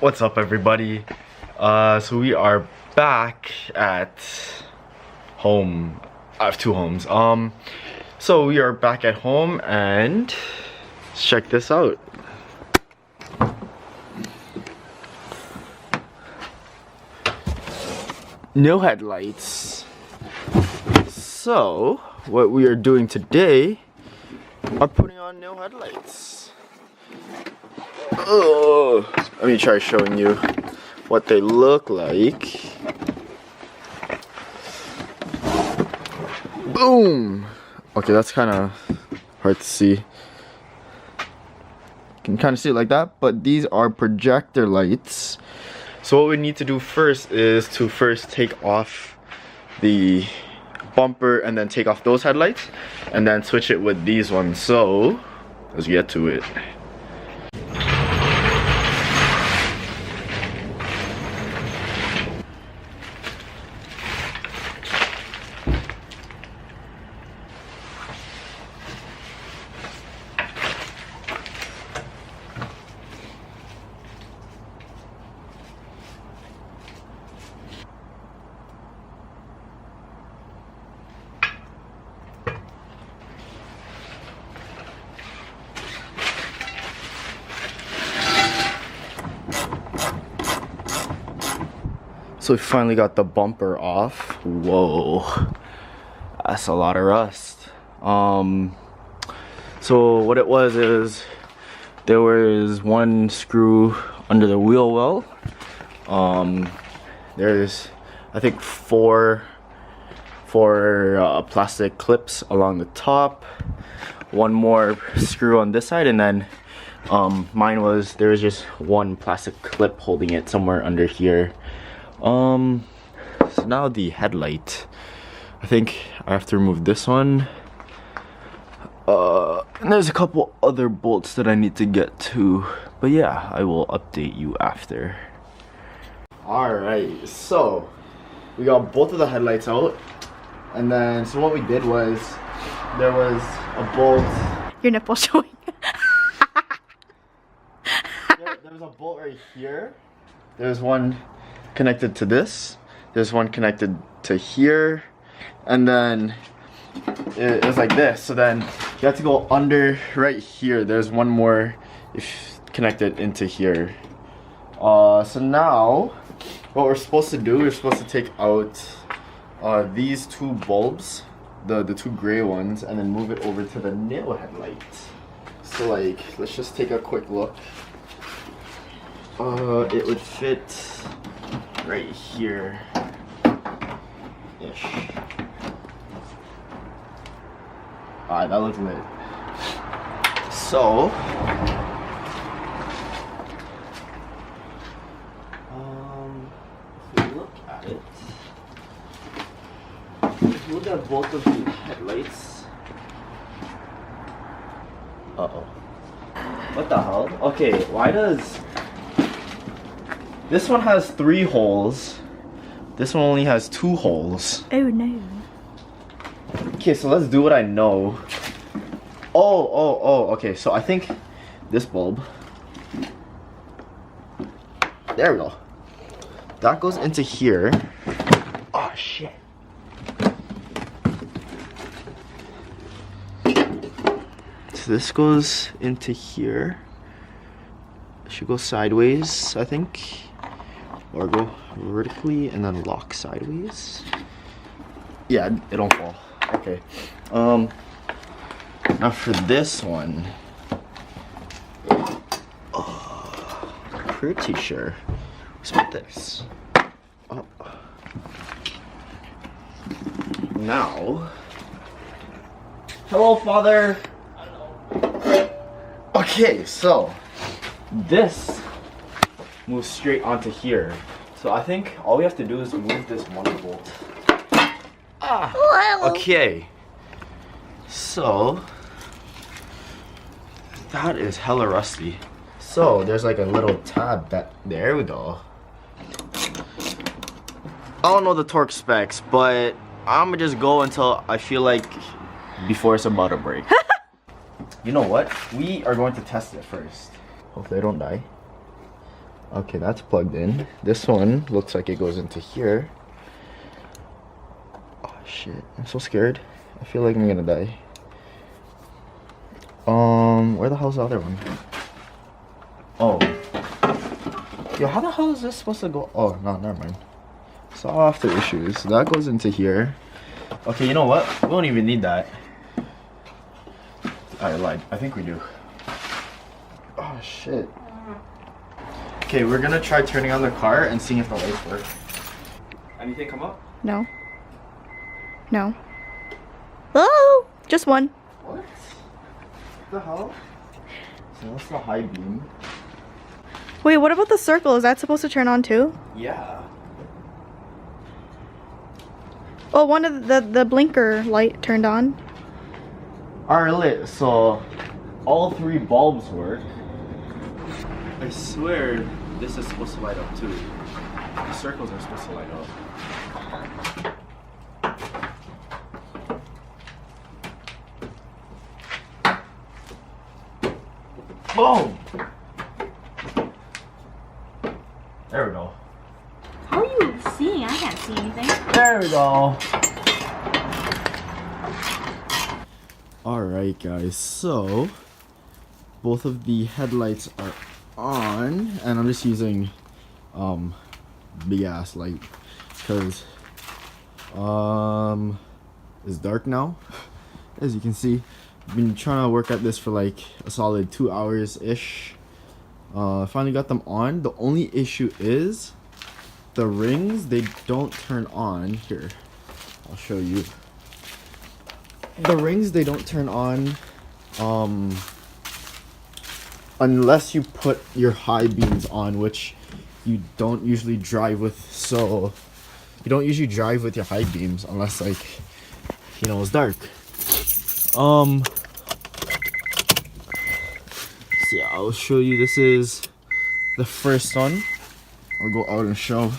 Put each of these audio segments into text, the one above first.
What's up, everybody? So we are back at home. I have two homes. So we are back at home, and let's check this out. No headlights. So what we are doing today are putting on no headlights. Oh, let me try showing you what they look like. Boom! Okay, that's kind of hard to see. You can kind of see it like that, but these are projector lights. So what we need to do first is to take off the bumper and then take off those headlights and then switch it with these ones. So let's get to it. So we finally got the bumper off. Whoa, that's a lot of rust. So what it was is there was one screw under the wheel well. There's I think four plastic clips along the top, one more screw on this side, and then mine was there was just one plastic clip holding it somewhere under here. So now the headlight, I think I have to remove this one, and there's a couple other bolts that I need to get to, but yeah, I will update you after. Alright, so we got both of the headlights out, and then so what we did was there was a bolt. Your nipple showing. there was a bolt right here. There's one connected to this, there's one connected to here, and then it was like this. So then you have to go under right here. There's one more connected into here. So now what we're supposed to do, we're supposed to take out these two bulbs, the two gray ones, and then move it over to the nail headlight. So like, let's just take a quick look. It would fit right here ish. Alright, that looks lit. So if you look at it, if you look at both of the headlights, what the hell? Okay, why does this one has 3 holes? This one only has 2 holes. Oh no. Okay, so let's do what I know. Oh, okay, so I think this bulb, there we go. That goes into here. Oh shit. So this goes into here. It should go sideways, I think. Or go vertically and then lock sideways. Yeah, it don't fall. Okay. Now for this one, pretty sure. What's with this? Oh. Now, hello, father. Hello. Okay, so this moves straight onto here. So I think all we have to do is move this one bolt. Okay. So that is hella rusty. So there's like a little tab that, there we go. I don't know the torque specs, but I'm gonna just go until I feel like before it's about to break. You know what? We are going to test it first. Hopefully I don't die. Okay, that's plugged in. This one looks like it goes into here. Oh shit, I'm so scared. I feel like I'm gonna die. Where the hell's the other one? Oh. Yo, how the hell is this supposed to go? Oh, no, never mind. Softer issues. So that goes into here. Okay, you know what? We don't even need that. I lied. I think we do. Oh, shit. Okay, we're gonna try turning on the car and seeing if the lights work. Anything come up? No. No. Oh! Just one. What? The hell? So that's the high beam. Wait, what about the circle? Is that supposed to turn on too? Yeah. Oh, one of the blinker light turned on. Are lit, so all 3 bulbs work. I swear this is supposed to light up too. The circles are supposed to light up. Boom! There we go. How are you seeing? I can't see anything. There we go. Alright guys, so both of the headlights are on and I'm just using big ass light because it's dark now. As you can see, I've been trying to work at this for like a solid 2 hours ish. Finally got them on. The only issue is the rings, they don't turn on. Here, I'll show you. The rings, they don't turn on unless you put your high beams on, which you don't usually drive with. So you don't usually drive with your high beams unless, like, you know, it's dark. So yeah, I'll show you. This is the first one. I'll go out and show.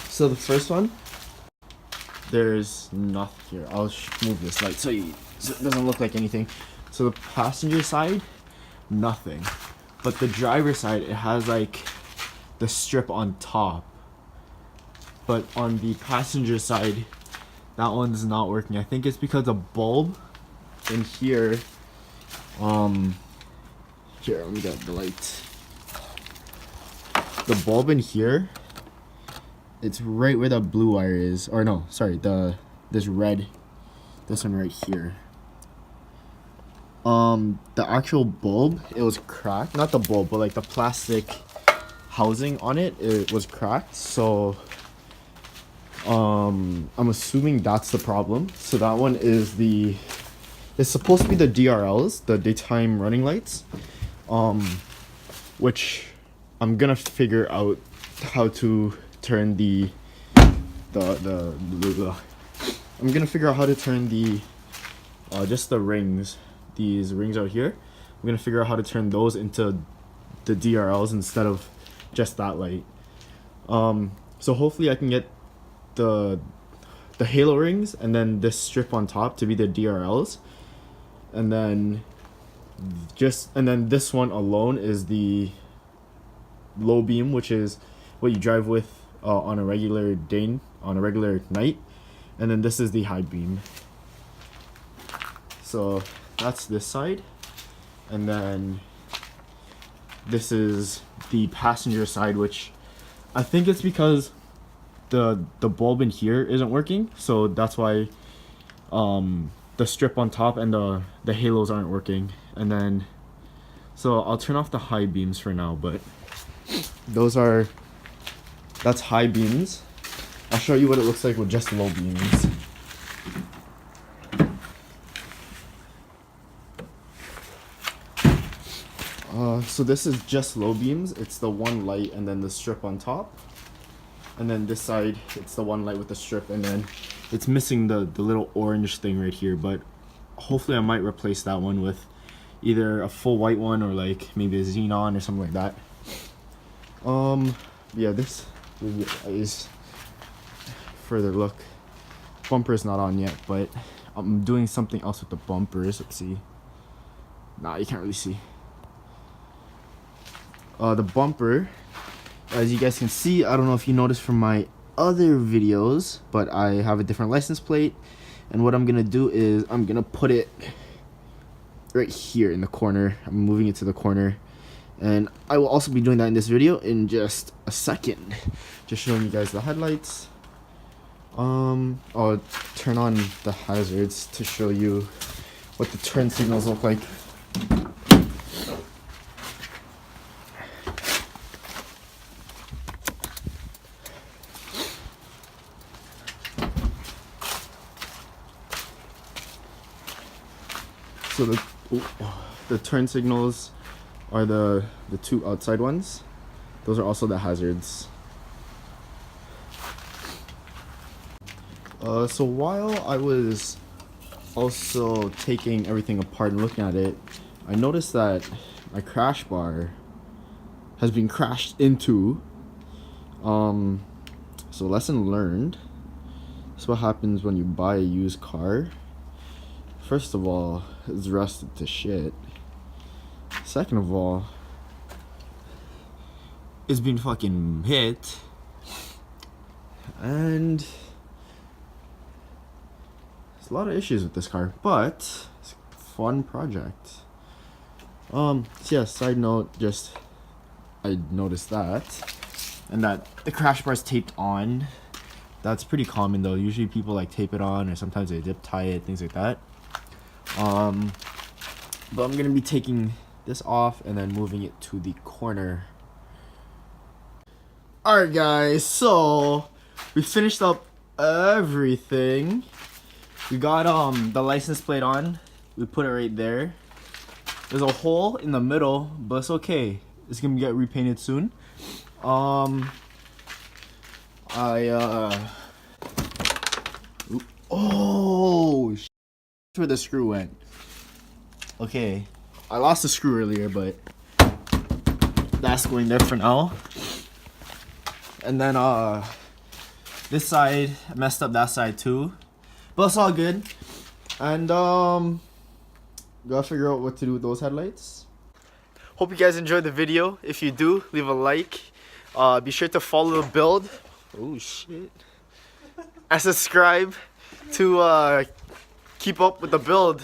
So the first one, there's nothing here. I'll move this light so it doesn't look like anything. So the passenger side, nothing. But the driver side, it has like the strip on top. But on the passenger side, that one's not working. I think it's because the bulb in here, here, let me get the light. The bulb in here, it's right where the blue wire is. Or no, sorry, this red, this one right here. The actual bulb, it was cracked. Not the bulb, but like the plastic housing on it, it was cracked. So I'm assuming that's the problem. So that one is it's supposed to be the DRLs, the daytime running lights, which I'm gonna figure out how to turn I'm gonna figure out how to turn just the rings, these rings out here. I'm gonna figure out how to turn those into the DRLs instead of just that light. So hopefully I can get the halo rings and then this strip on top to be the DRLs, and then this one alone is the low beam, which is what you drive with on a regular day, on a regular night, and then this is the high beam. So that's this side, and then this is the passenger side, which I think it's because the bulb in here isn't working, so that's why the strip on top and the halos aren't working. And then so I'll turn off the high beams for now, but that's high beams. I'll show you what it looks like with just low beams. So this is just low beams. It's the one light and then the strip on top. And then this side, it's the one light with the strip, and then it's missing the little orange thing right here. But hopefully I might replace that one with either a full white one or like maybe a xenon or something like that. Yeah, this is further look. Bumper's not on yet, but I'm doing something else with the bumpers. Let's see. Nah, you can't really see. the bumper. As you guys can see, I don't know if you noticed from my other videos, but I have a different license plate. And what I'm gonna do is I'm gonna put it right here in the corner. I'm moving it to the corner. And I will also be doing that in this video in just a second. Just showing you guys the headlights. I'll turn on the hazards to show you what the turn signals look like. So the turn signals are the two outside ones. Those are also the hazards. So while I was also taking everything apart and looking at it, I noticed that my crash bar has been crashed into. So lesson learned. This is what happens when you buy a used car. First of all, it's rusted to shit. Second of all, it's been fucking hit. And there's a lot of issues with this car, but it's a fun project. So yeah, side note, just I noticed that. And that the crash bar is taped on. That's pretty common though. Usually people like tape it on, or sometimes they zip tie it, things like that. But I'm gonna be taking this off and then moving it to the corner. Alright guys, so we finished up everything. We got the license plate on. We put it right there. There's a hole in the middle, but it's okay. It's gonna get repainted soon. Oh shit, that's where the screw went. Okay, I lost the screw earlier, but that's going there for now. And then this side, I messed up that side too, but it's all good. And gotta figure out what to do with those headlights. Hope you guys enjoyed the video. If you do, leave a like. Be sure to follow the build. Oh shit. And subscribe to keep up with the build.